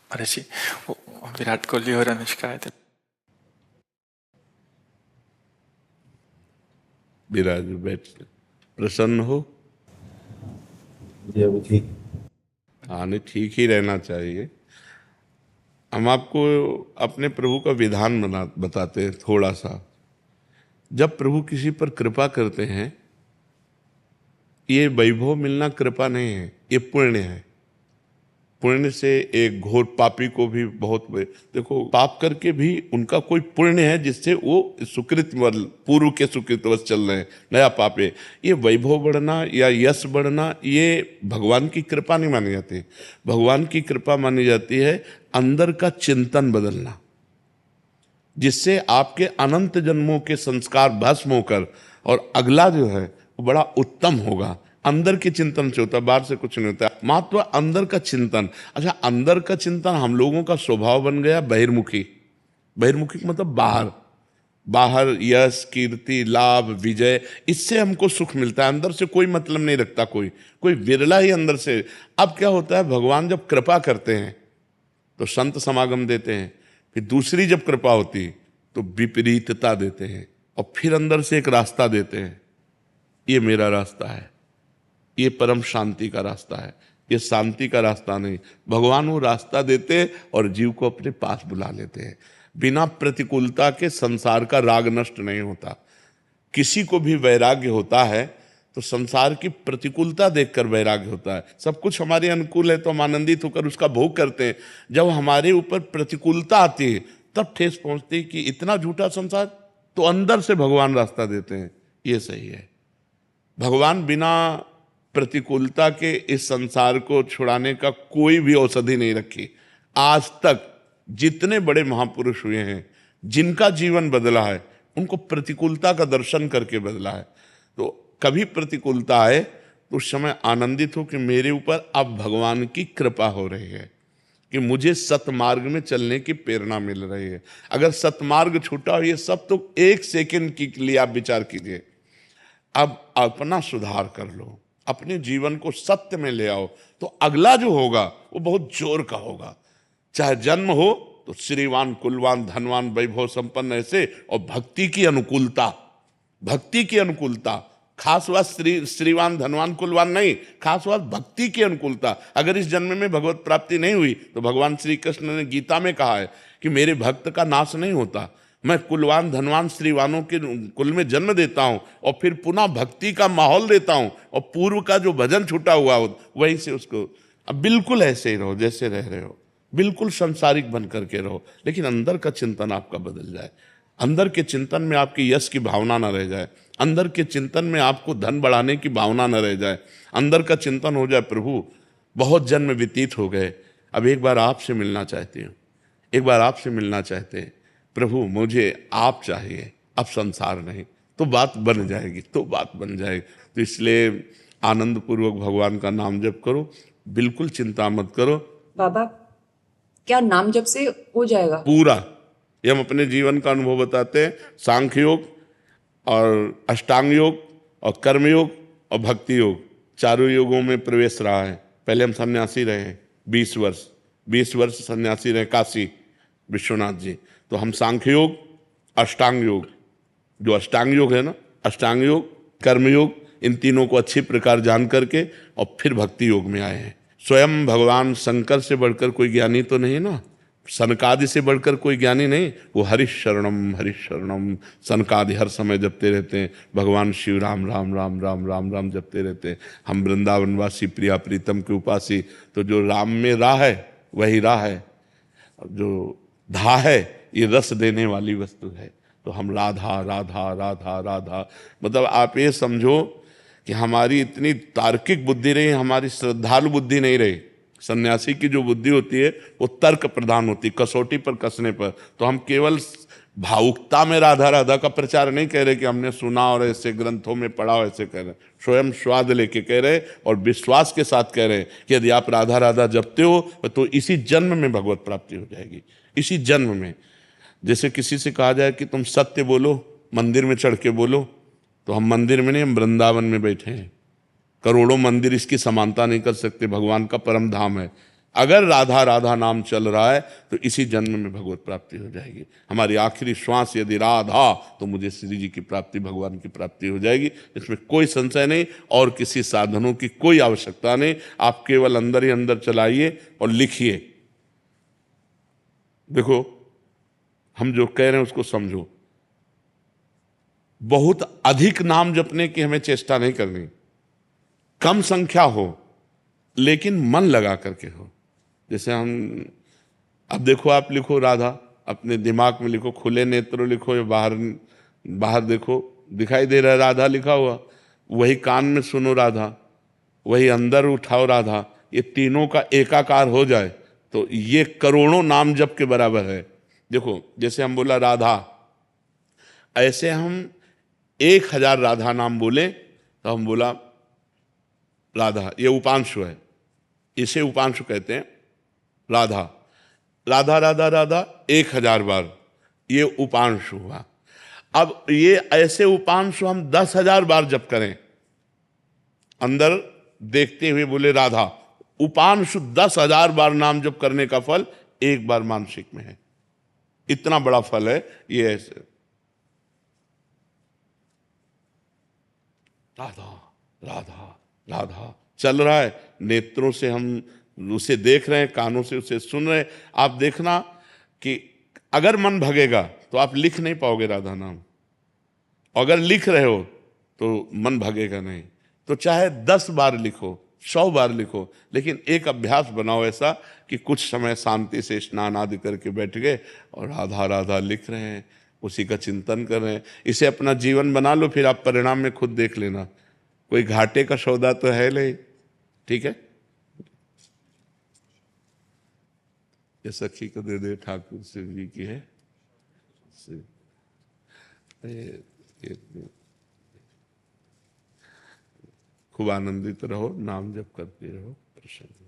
महर्षि, वो विराट कोहली और अनुष्का आए थे। विराज बैठ प्रसन्न हो। जी अभी ठीक। हाँ, नहीं, ठीक ही रहना चाहिए। हम आपको अपने प्रभु का विधान बताते हैं थोड़ा सा। जब प्रभु किसी पर कृपा करते हैं, ये वैभव मिलना कृपा नहीं है, ये पुण्य है। पुण्य से एक घोर पापी को भी देखो, पाप करके भी उनका कोई पुण्य है जिससे वो सुकृत पूर्व के सुकृतवश चल रहे हैं, नया पाप है। ये वैभव बढ़ना या यश बढ़ना, ये भगवान की कृपा नहीं मानी जाती। भगवान की कृपा मानी जाती है अंदर का चिंतन बदलना, जिससे आपके अनंत जन्मों के संस्कार भस्म होकर और अगला जो है वो बड़ा उत्तम होगा। अंदर के चिंतन से होता है, बाहर से कुछ नहीं होता। मात्र अंदर का चिंतन। अच्छा, अंदर का चिंतन हम लोगों का स्वभाव बन गया बहिर्मुखी। बहिर्मुखी मतलब बाहर, बाहर यश कीर्ति लाभ विजय, इससे हमको सुख मिलता है। अंदर से कोई मतलब नहीं रखता कोई, कोई विरला ही अंदर से। अब क्या होता है, भगवान जब कृपा करते हैं तो संत समागम देते हैं, फिर दूसरी जब कृपा होती तो विपरीतता देते हैं, और फिर अंदर से एक रास्ता देते हैं, ये मेरा रास्ता है, ये परम शांति का रास्ता है, ये शांति का रास्ता नहीं। भगवान वो रास्ता देते हैं और जीव को अपने पास बुला लेते हैं। बिना प्रतिकूलता के संसार का राग नष्ट नहीं होता। किसी को भी वैराग्य होता है तो संसार की प्रतिकूलता देखकर वैराग्य होता है। सब कुछ हमारे अनुकूल है तो हम आनंदित होकर उसका भोग करते हैं। जब हमारे ऊपर प्रतिकूलता आती है तब ठेस पहुंचती है कि इतना झूठा संसार, तो अंदर से भगवान रास्ता देते हैं, ये सही है। भगवान बिना प्रतिकूलता के इस संसार को छुड़ाने का कोई भी औषधि नहीं रखी। आज तक जितने बड़े महापुरुष हुए हैं, जिनका जीवन बदला है, उनको प्रतिकूलता का दर्शन करके बदला है। तो कभी प्रतिकूलता आए तो उस समय आनंदित हो कि मेरे ऊपर अब भगवान की कृपा हो रही है, कि मुझे सतमार्ग में चलने की प्रेरणा मिल रही है। अगर सतमार्ग छूटा हो, ये सब तो एक सेकंड के लिए आप विचार कीजिए। अब अपना सुधार कर लो, अपने जीवन को सत्य में ले आओ, तो अगला जो होगा वो बहुत जोर का होगा। चाहे जन्म हो तो श्रीवान कुलवान धनवान वैभव संपन्न ऐसे, और भक्ति की अनुकूलता, भक्ति की अनुकूलता। खास बात श्रीवान धनवान कुलवान नहीं, खास बात भक्ति की अनुकूलता। अगर इस जन्म में भगवत प्राप्ति नहीं हुई तो भगवान श्री कृष्ण ने गीता में कहा है कि मेरे भक्त का नाश नहीं होता, मैं कुलवान धनवान श्रीवानों के कुल में जन्म देता हूं और फिर पुनः भक्ति का माहौल देता हूं, और पूर्व का जो भजन छूटा हुआ हो वहीं से उसको। अब बिल्कुल ऐसे ही रहो जैसे रह रहे हो, बिल्कुल संसारिक बन करके रहो, लेकिन अंदर का चिंतन आपका बदल जाए। अंदर के चिंतन में आपकी यश की भावना न रह जाए, अंदर के चिंतन में आपको धन बढ़ाने की भावना न रह जाए। अंदर का चिंतन हो जाए, प्रभु बहुत जन्म व्यतीत हो गए, अब एक बार आपसे मिलना चाहती हूँ, एक बार आपसे मिलना चाहते हैं प्रभु, मुझे आप चाहिए, अब संसार नहीं। तो बात बन जाएगी, तो बात बन जाएगी। तो इसलिए आनंद पूर्वक भगवान का नाम जप करो, बिल्कुल चिंता मत करो। बाबा, क्या नाम जप से हो जाएगा? पूरा, ये हम अपने जीवन का अनुभव बताते हैं। सांख्य योग और अष्टांग योग और कर्मयोग और भक्ति योग, चारों योगों में प्रवेश रहा है। पहले हम सन्यासी रहे हैं 20 वर्ष सन्यासी रहे काशी विश्वनाथ जी। तो हम सांख्य योग, अष्टांग योग, जो अष्टांग योग है ना, अष्टांग योग कर्मयोग, इन तीनों को अच्छी प्रकार जान करके और फिर भक्ति योग में आए हैं। स्वयं भगवान शंकर से बढ़कर कोई ज्ञानी तो नहीं ना, सनकादि से बढ़कर कोई ज्ञानी नहीं। वो हरिशरणम सनकादि हर समय जपते रहते हैं। भगवान शिव राम राम राम राम राम राम जपते रहते हैं। हम वृंदावनवासी प्रिया प्रीतम के उपासी, तो जो राम में राह है वही राह है, जो धा है ये रस देने वाली वस्तु है। तो हम राधा राधा राधा राधा, मतलब आप ये समझो कि हमारी इतनी तार्किक बुद्धि रही, हमारी श्रद्धालु बुद्धि नहीं रही। सन्यासी की जो बुद्धि होती है वो तर्क प्रधान होती, कसौटी पर कसने पर। तो हम केवल भावुकता में राधा राधा का प्रचार नहीं कह रहे कि हमने सुना और ऐसे ग्रंथों में पढ़ा हो, ऐसे कह रहे, स्वयं स्वाद लेके कह रहे और विश्वास के साथ कह रहे कि यदि आप राधा राधा जपते हो तो इसी जन्म में भगवत प्राप्ति हो जाएगी, इसी जन्म में। जैसे किसी से कहा जाए कि तुम सत्य बोलो, मंदिर में चढ़ के बोलो, तो हम मंदिर में नहीं, हम वृंदावन में बैठे हैं। करोड़ों मंदिर इसकी समानता नहीं कर सकते, भगवान का परम धाम है। अगर राधा राधा नाम चल रहा है तो इसी जन्म में भगवत प्राप्ति हो जाएगी। हमारी आखिरी श्वास यदि राधा, तो मुझे श्री जी की प्राप्ति, भगवान की प्राप्ति हो जाएगी, इसमें कोई संशय नहीं। और किसी साधनों की कोई आवश्यकता नहीं। आप केवल अंदर ही अंदर चलाइए और लिखिए। देखो, हम जो कह रहे हैं उसको समझो। बहुत अधिक नाम जपने की हमें चेष्टा नहीं करनी, कम संख्या हो लेकिन मन लगा करके हो। जैसे हम, अब देखो, आप लिखो राधा, अपने दिमाग में लिखो, खुले नेत्र लिखो या बाहर बाहर देखो, दिखाई दे रहा है राधा लिखा हुआ। वही कान में सुनो राधा, वही अंदर उठाओ राधा। ये तीनों का एकाकार हो जाए तो ये करोड़ों नाम जप के बराबर है। देखो, जैसे हम बोला राधा, ऐसे हम 1000 राधा नाम बोले तो हम बोला राधा, ये उपांशु है, इसे उपांशु कहते हैं। राधा राधा राधा राधा 1000 बार, ये उपांशु हुआ। अब ये ऐसे उपांशु हम 10,000 बार जप करें, अंदर देखते हुए बोले राधा, उपांशु 10,000 बार नाम जप करने का फल एक बार मानसिक में है। इतना बड़ा फल है ये। ऐसे राधा राधा राधा चल रहा है, नेत्रों से हम उसे देख रहे हैं, कानों से उसे सुन रहे हैं। आप देखना कि अगर मन भगेगा तो आप लिख नहीं पाओगे राधा नाम, अगर लिख रहे हो तो मन भगेगा नहीं। तो चाहे 10 बार लिखो, 100 बार लिखो, लेकिन एक अभ्यास बनाओ ऐसा कि कुछ समय शांति से स्नान आदि करके बैठ गए और राधा राधा लिख रहे हैं, उसी का चिंतन कर रहे हैं। इसे अपना जीवन बना लो, फिर आप परिणाम में खुद देख लेना। कोई घाटे का सौदा तो है नहीं। ठीक है, ये सखी को दे दे, ठाकुर शिव जी की है। खूब आनंदित रहो, नाम जप करते रहो, प्रसन्न।